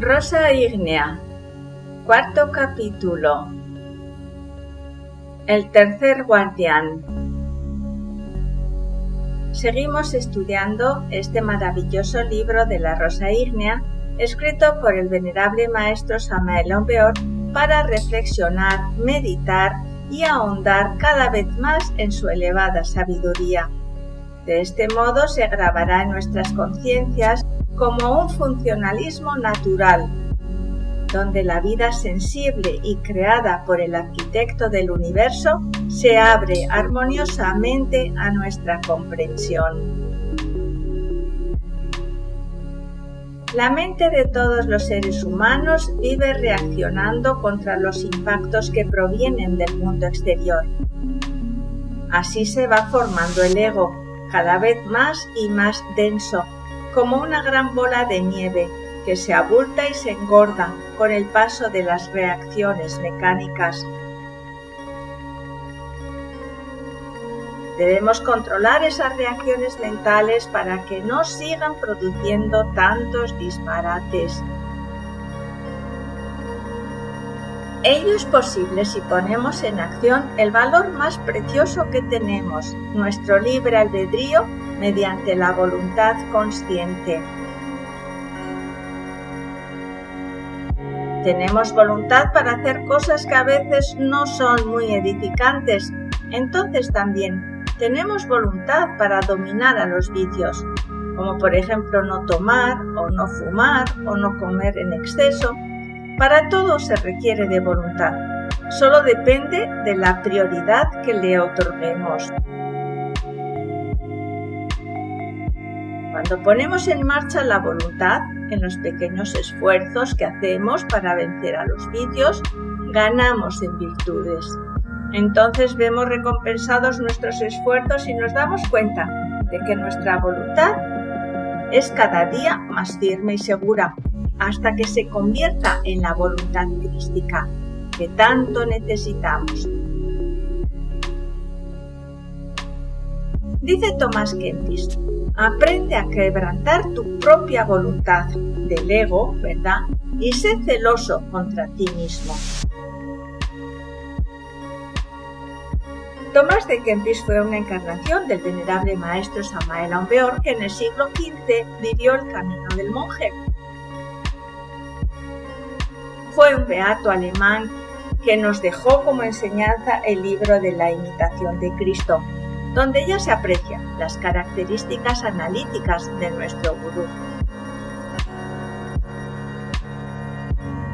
Rosa ígnea, cuarto capítulo. El tercer guardián. Seguimos estudiando este maravilloso libro de la Rosa ígnea, escrito por el venerable maestro Samael Aun Weor para reflexionar, meditar y ahondar cada vez más en su elevada sabiduría. De este modo se grabará en nuestras conciencias como un funcionalismo natural, donde la vida sensible y creada por el arquitecto del universo se abre armoniosamente a nuestra comprensión. La mente de todos los seres humanos vive reaccionando contra los impactos que provienen del mundo exterior. Así se va formando el ego, cada vez más y más denso, como una gran bola de nieve que se abulta y se engorda con el paso de las reacciones mecánicas. Debemos controlar esas reacciones mentales para que no sigan produciendo tantos disparates. Ello es posible si ponemos en acción el valor más precioso que tenemos, nuestro libre albedrío, mediante la voluntad consciente. Tenemos voluntad para hacer cosas que a veces no son muy edificantes, entonces también tenemos voluntad para dominar a los vicios, como por ejemplo no tomar, o no fumar, o no comer en exceso. Para todo se requiere de voluntad, solo depende de la prioridad que le otorguemos. Cuando ponemos en marcha la voluntad, en los pequeños esfuerzos que hacemos para vencer a los vicios, ganamos en virtudes. Entonces vemos recompensados nuestros esfuerzos y nos damos cuenta de que nuestra voluntad es cada día más firme y segura, hasta que se convierta en la voluntad crística que tanto necesitamos. Dice Thomas Kempis: aprende a quebrantar tu propia voluntad del ego, ¿verdad? Y sé celoso contra ti mismo. Tomás de Kempis fue una encarnación del venerable maestro Samael Aun Weor, que en el siglo XV vivió el camino del monje. Fue un beato alemán que nos dejó como enseñanza el libro de la imitación de Cristo, donde ya se aprecian las características analíticas de nuestro gurú.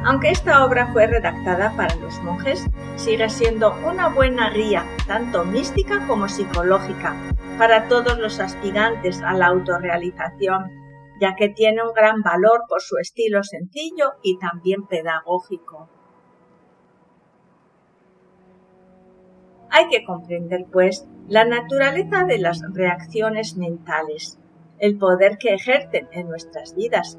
Aunque esta obra fue redactada para los monjes, sigue siendo una buena guía, tanto mística como psicológica, para todos los aspirantes a la autorrealización, ya que tiene un gran valor por su estilo sencillo y también pedagógico. Hay que comprender, pues, la naturaleza de las reacciones mentales, el poder que ejercen en nuestras vidas.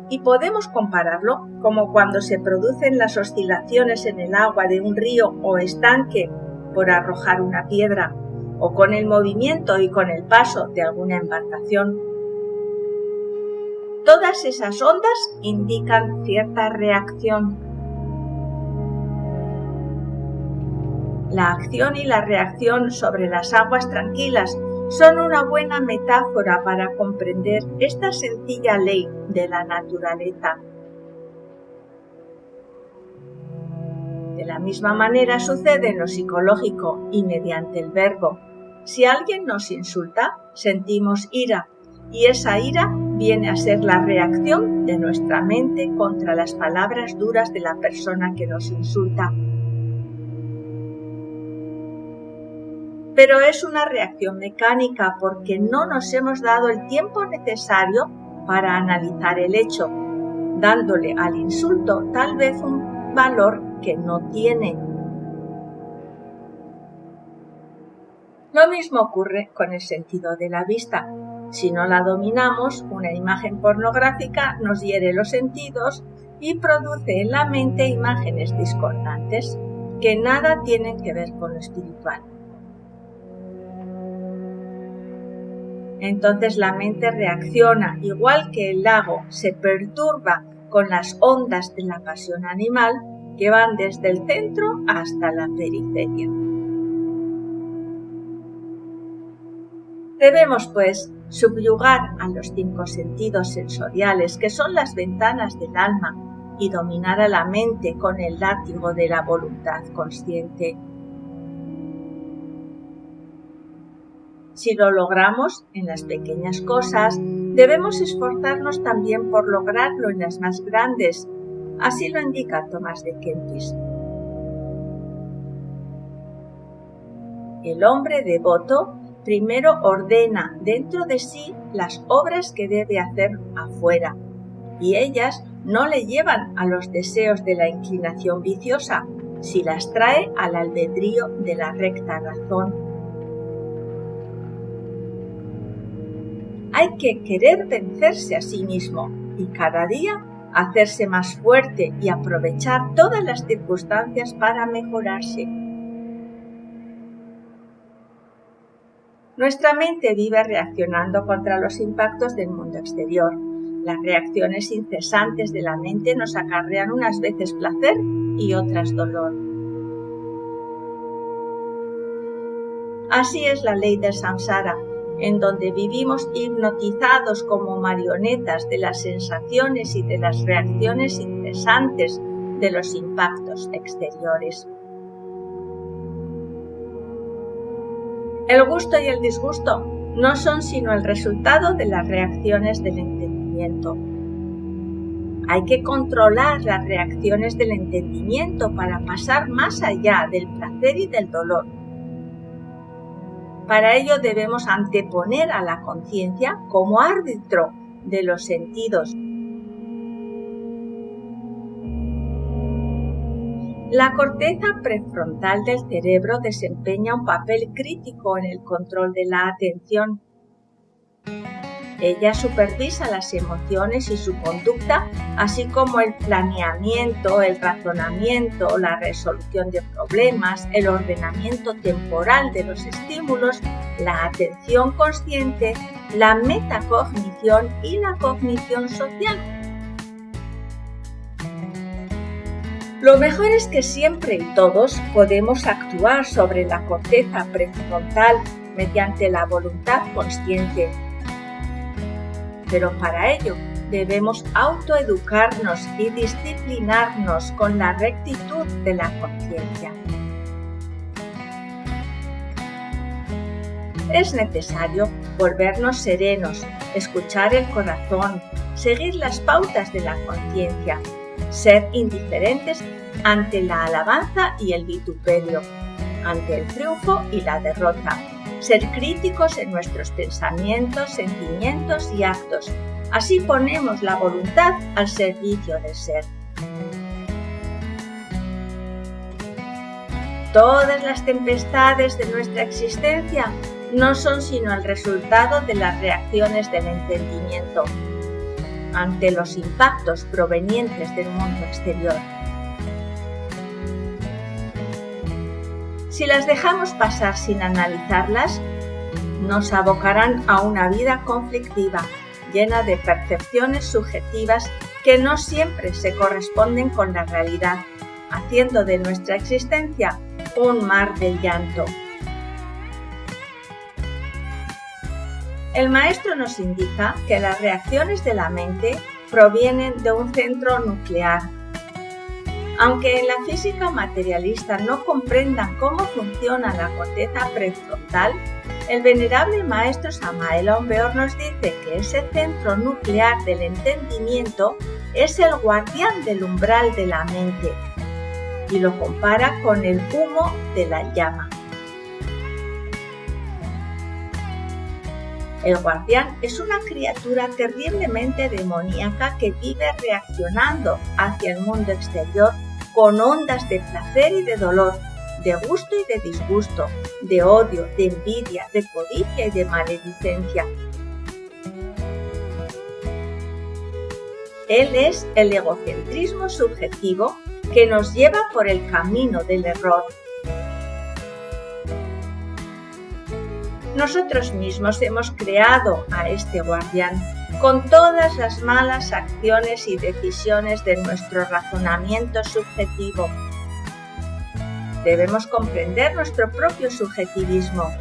Y podemos compararlo como cuando se producen las oscilaciones en el agua de un río o estanque por arrojar una piedra, o con el movimiento y con el paso de alguna embarcación. Todas esas ondas indican cierta reacción. La acción y la reacción sobre las aguas tranquilas son una buena metáfora para comprender esta sencilla ley de la naturaleza. De la misma manera sucede en lo psicológico y mediante el verbo. Si alguien nos insulta, sentimos ira, y esa ira viene a ser la reacción de nuestra mente contra las palabras duras de la persona que nos insulta. Pero es una reacción mecánica porque no nos hemos dado el tiempo necesario para analizar el hecho, dándole al insulto tal vez un valor que no tiene. Lo mismo ocurre con el sentido de la vista. Si no la dominamos, una imagen pornográfica nos hiere los sentidos y produce en la mente imágenes discordantes que nada tienen que ver con lo espiritual. Entonces la mente reacciona, igual que el lago se perturba con las ondas de la pasión animal que van desde el centro hasta la periferia. Debemos, pues, subyugar a los 5 sentidos sensoriales, que son las ventanas del alma, y dominar a la mente con el látigo de la voluntad consciente. Si lo logramos en las pequeñas cosas, debemos esforzarnos también por lograrlo en las más grandes. Así lo indica Tomás de Kempis. El hombre devoto primero ordena dentro de sí las obras que debe hacer afuera, y ellas no le llevan a los deseos de la inclinación viciosa, si las trae al albedrío de la recta razón. Hay que querer vencerse a sí mismo y cada día hacerse más fuerte y aprovechar todas las circunstancias para mejorarse. Nuestra mente vive reaccionando contra los impactos del mundo exterior. Las reacciones incesantes de la mente nos acarrean unas veces placer y otras dolor. Así es la ley del samsara, en donde vivimos hipnotizados como marionetas de las sensaciones y de las reacciones incesantes de los impactos exteriores. El gusto y el disgusto no son sino el resultado de las reacciones del entendimiento. Hay que controlar las reacciones del entendimiento para pasar más allá del placer y del dolor. Para ello debemos anteponer a la conciencia como árbitro de los sentidos. La corteza prefrontal del cerebro desempeña un papel crítico en el control de la atención. Ella supervisa las emociones y su conducta, así como el planeamiento, el razonamiento, la resolución de problemas, el ordenamiento temporal de los estímulos, la atención consciente, la metacognición y la cognición social. Lo mejor es que siempre y todos podemos actuar sobre la corteza prefrontal mediante la voluntad consciente. Pero para ello debemos autoeducarnos y disciplinarnos con la rectitud de la conciencia. Es necesario volvernos serenos, escuchar el corazón, seguir las pautas de la conciencia, ser indiferentes ante la alabanza y el vituperio, ante el triunfo y la derrota, ser críticos en nuestros pensamientos, sentimientos y actos. Así ponemos la voluntad al servicio del ser. Todas las tempestades de nuestra existencia no son sino el resultado de las reacciones del entendimiento ante los impactos provenientes del mundo exterior. Si las dejamos pasar sin analizarlas, nos abocarán a una vida conflictiva, llena de percepciones subjetivas que no siempre se corresponden con la realidad, haciendo de nuestra existencia un mar de llanto. El maestro nos indica que las reacciones de la mente provienen de un centro nuclear. Aunque en la física materialista no comprendan cómo funciona la corteza prefrontal, el venerable maestro Samael Aun Weor nos dice que ese centro nuclear del entendimiento es el guardián del umbral de la mente y lo compara con el humo de la llama. El guardián es una criatura terriblemente demoníaca que vive reaccionando hacia el mundo exterior con ondas de placer y de dolor, de gusto y de disgusto, de odio, de envidia, de codicia y de maledicencia. Él es el egocentrismo subjetivo que nos lleva por el camino del error. Nosotros mismos hemos creado a este guardián con todas las malas acciones y decisiones de nuestro razonamiento subjetivo. Debemos comprender nuestro propio subjetivismo.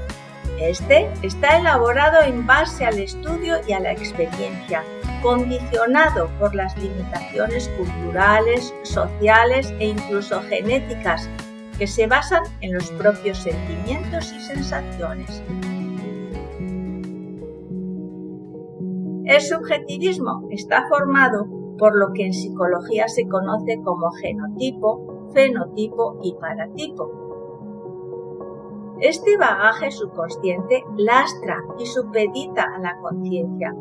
Este está elaborado en base al estudio y a la experiencia, condicionado por las limitaciones culturales, sociales e incluso genéticas que se basan en los propios sentimientos y sensaciones. El subjetivismo está formado por lo que en psicología se conoce como genotipo, fenotipo y paratipo. Este bagaje subconsciente lastra y supedita a la conciencia.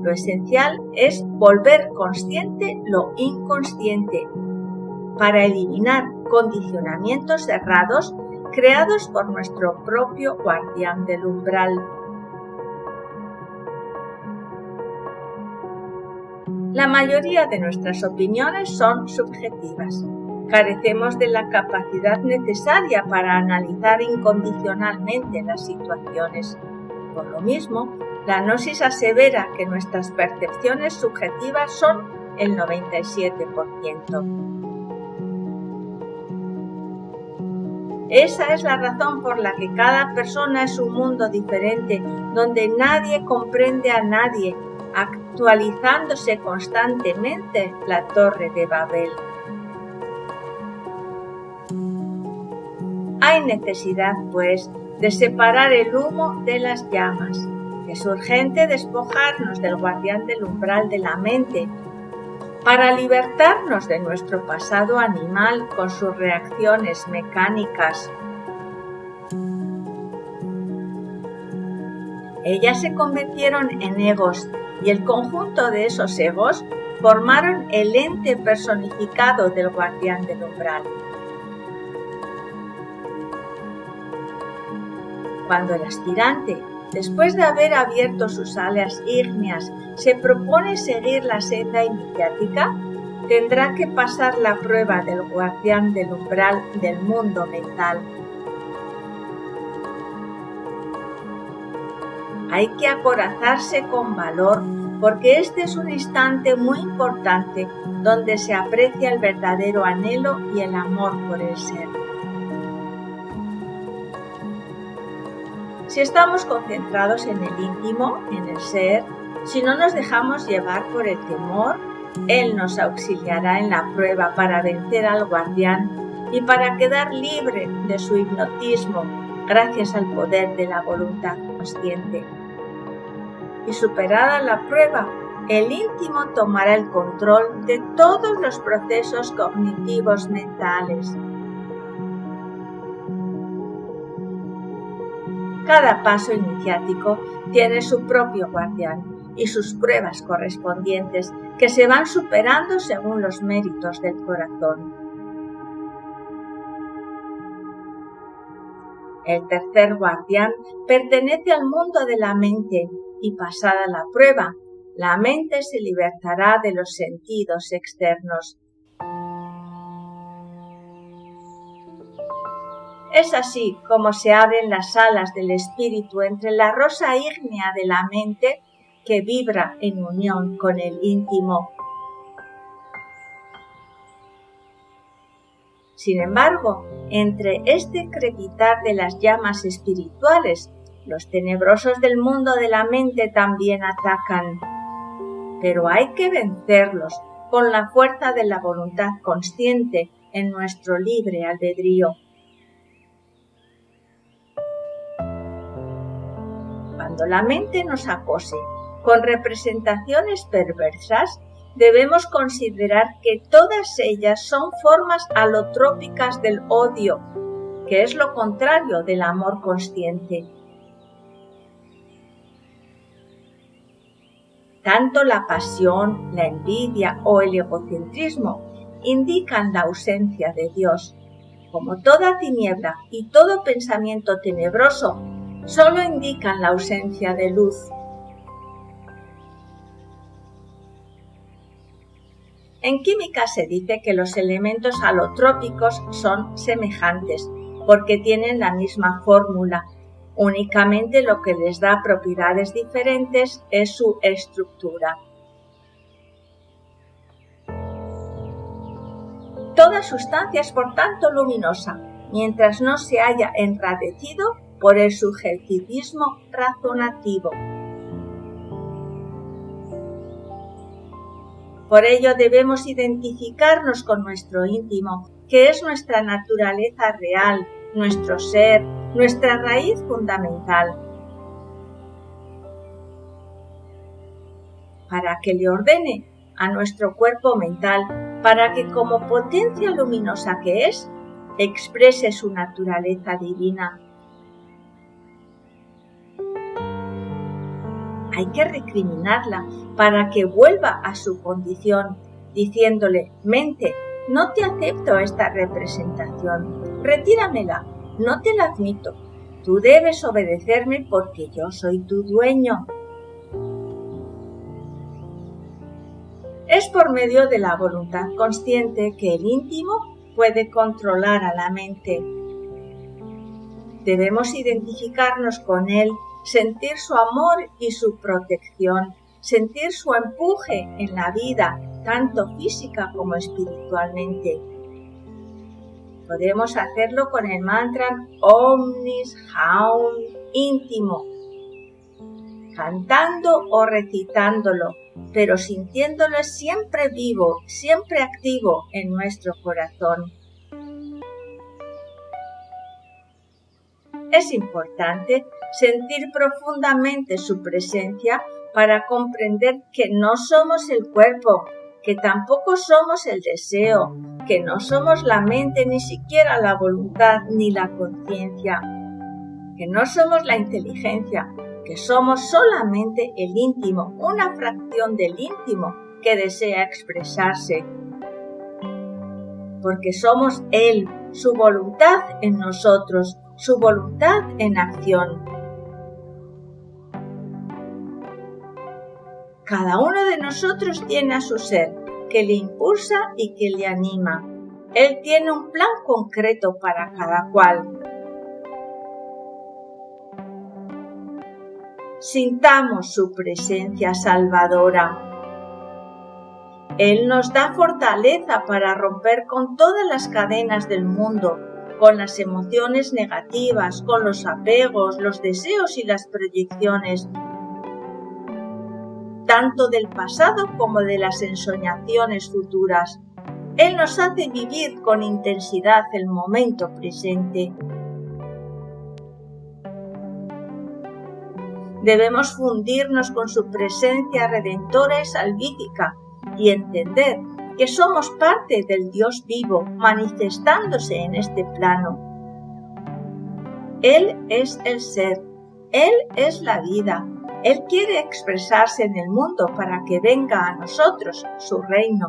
Lo esencial es volver consciente lo inconsciente para eliminar condicionamientos errados creados por nuestro propio guardián del umbral. La mayoría de nuestras opiniones son subjetivas. Carecemos de la capacidad necesaria para analizar incondicionalmente las situaciones. Por lo mismo, la gnosis asevera que nuestras percepciones subjetivas son el 97%. Esa es la razón por la que cada persona es un mundo diferente, donde nadie comprende a nadie, actualizándose constantemente la Torre de Babel. Hay necesidad, pues, de separar el humo de las llamas. Es urgente despojarnos del guardián del umbral de la mente para libertarnos de nuestro pasado animal con sus reacciones mecánicas. Ellas se convirtieron en egos y el conjunto de esos egos formaron el ente personificado del guardián del umbral. Cuando el aspirante, después de haber abierto sus alas ígneas, se propone seguir la senda iniciática, tendrá que pasar la prueba del guardián del umbral del mundo mental. Hay que acorazarse con valor porque este es un instante muy importante donde se aprecia el verdadero anhelo y el amor por el ser. Si estamos concentrados en el íntimo, en el ser, si no nos dejamos llevar por el temor, Él nos auxiliará en la prueba para vencer al guardián y para quedar libre de su hipnotismo gracias al poder de la voluntad consciente. Y superada la prueba, el íntimo tomará el control de todos los procesos cognitivos mentales. Cada paso iniciático tiene su propio guardián y sus pruebas correspondientes que se van superando según los méritos del corazón. El tercer guardián pertenece al mundo de la mente y pasada la prueba, la mente se libertará de los sentidos externos. Es así como se abren las alas del espíritu entre la rosa ígnea de la mente que vibra en unión con el íntimo. Sin embargo, entre este crepitar de las llamas espirituales, los tenebrosos del mundo de la mente también atacan. Pero hay que vencerlos con la fuerza de la voluntad consciente en nuestro libre albedrío. Cuando la mente nos acose con representaciones perversas, debemos considerar que todas ellas son formas alotrópicas del odio, que es lo contrario del amor consciente. Tanto la pasión, la envidia o el egocentrismo indican la ausencia de Dios, como toda tiniebla y todo pensamiento tenebroso solo indican la ausencia de luz. En química se dice que los elementos alotrópicos son semejantes porque tienen la misma fórmula, Únicamente lo que les da propiedades diferentes es su estructura. Toda sustancia es por tanto luminosa, mientras no se haya enrarecido por el subjetivismo razonativo. Por ello debemos identificarnos con nuestro íntimo, que es nuestra naturaleza real, nuestro ser, nuestra raíz fundamental. Para que le ordene a nuestro cuerpo mental, para que como potencia luminosa que es, exprese su naturaleza divina. Hay que recriminarla para que vuelva a su condición, diciéndole: mente, no te acepto esta representación, retíramela, no te la admito, tú debes obedecerme porque yo soy tu dueño. Es por medio de la voluntad consciente que el íntimo puede controlar a la mente. Debemos identificarnos con él, sentir su amor y su protección, sentir su empuje en la vida, tanto física como espiritualmente. Podemos hacerlo con el mantra Omnis Haum íntimo, cantando o recitándolo, pero sintiéndolo siempre vivo, siempre activo en nuestro corazón. Es importante sentir profundamente su presencia para comprender que no somos el cuerpo, que tampoco somos el deseo, que no somos la mente, ni siquiera la voluntad ni la conciencia, que no somos la inteligencia, que somos solamente el íntimo, una fracción del íntimo que desea expresarse. Porque somos Él, su voluntad en nosotros, su voluntad en acción. Cada uno de nosotros tiene a su ser, que le impulsa y que le anima. Él tiene un plan concreto para cada cual. Sintamos su presencia salvadora. Él nos da fortaleza para romper con todas las cadenas del mundo, con las emociones negativas, con los apegos, los deseos y las proyecciones, tanto del pasado como de las ensoñaciones futuras. Él nos hace vivir con intensidad el momento presente. Debemos fundirnos con su presencia redentora y salvífica y entender que somos parte del Dios vivo manifestándose en este plano. Él es el ser, Él es la vida, Él quiere expresarse en el mundo para que venga a nosotros su reino.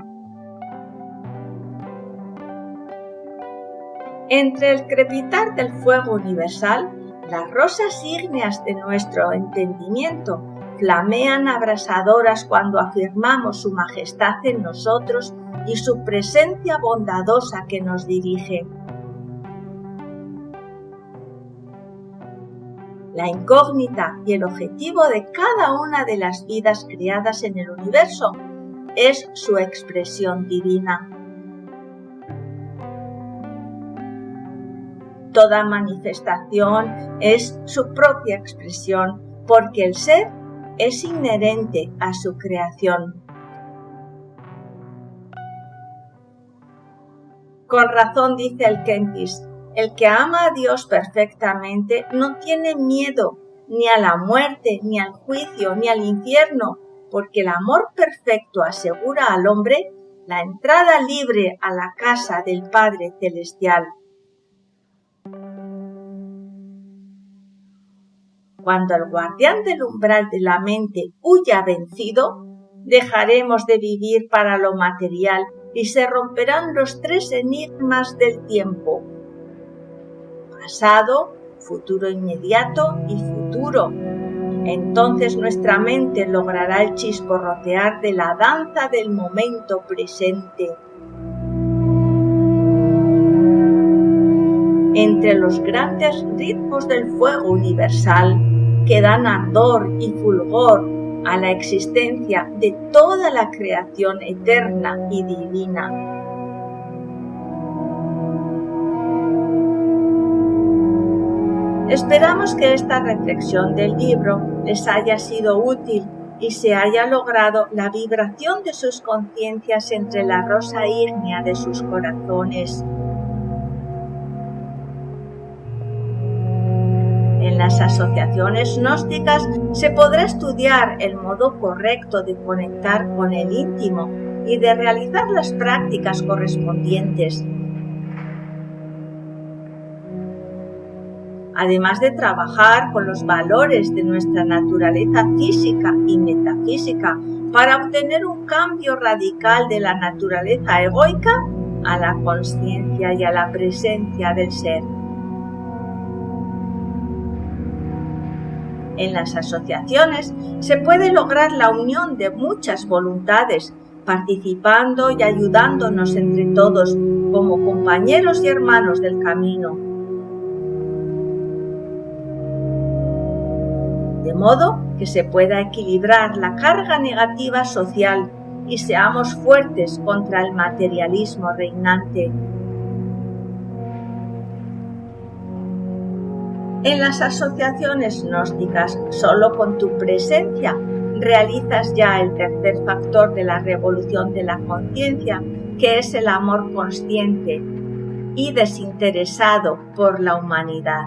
Entre el crepitar del fuego universal, las rosas ígneas de nuestro entendimiento flamean abrasadoras cuando afirmamos su majestad en nosotros y su presencia bondadosa que nos dirige. La incógnita y el objetivo de cada una de las vidas creadas en el universo es su expresión divina. Toda manifestación es su propia expresión, porque el ser es inherente a su creación. Con razón dice el Kempis, el que ama a Dios perfectamente no tiene miedo ni a la muerte, ni al juicio, ni al infierno, porque el amor perfecto asegura al hombre la entrada libre a la casa del Padre Celestial. Cuando el guardián del umbral de la mente huya vencido, dejaremos de vivir para lo material y se romperán los tres enigmas del tiempo: pasado, futuro inmediato y futuro. Entonces nuestra mente logrará el chisporrotear de la danza del momento presente. entre los grandes ritmos del fuego universal que dan ardor y fulgor a la existencia de toda la creación eterna y divina. Esperamos que esta reflexión del libro les haya sido útil y se haya logrado la vibración de sus conciencias entre la rosa ígnea de sus corazones. En las asociaciones gnósticas se podrá estudiar el modo correcto de conectar con el íntimo y de realizar las prácticas correspondientes. Además de trabajar con los valores de nuestra naturaleza física y metafísica para obtener un cambio radical de la naturaleza egoica a la consciencia y a la presencia del ser. En las asociaciones se puede lograr la unión de muchas voluntades, participando y ayudándonos entre todos como compañeros y hermanos del camino. De modo que se pueda equilibrar la carga negativa social y seamos fuertes contra el materialismo reinante. En las asociaciones gnósticas, solo con tu presencia realizas ya el tercer factor de la revolución de la conciencia, que es el amor consciente y desinteresado por la humanidad.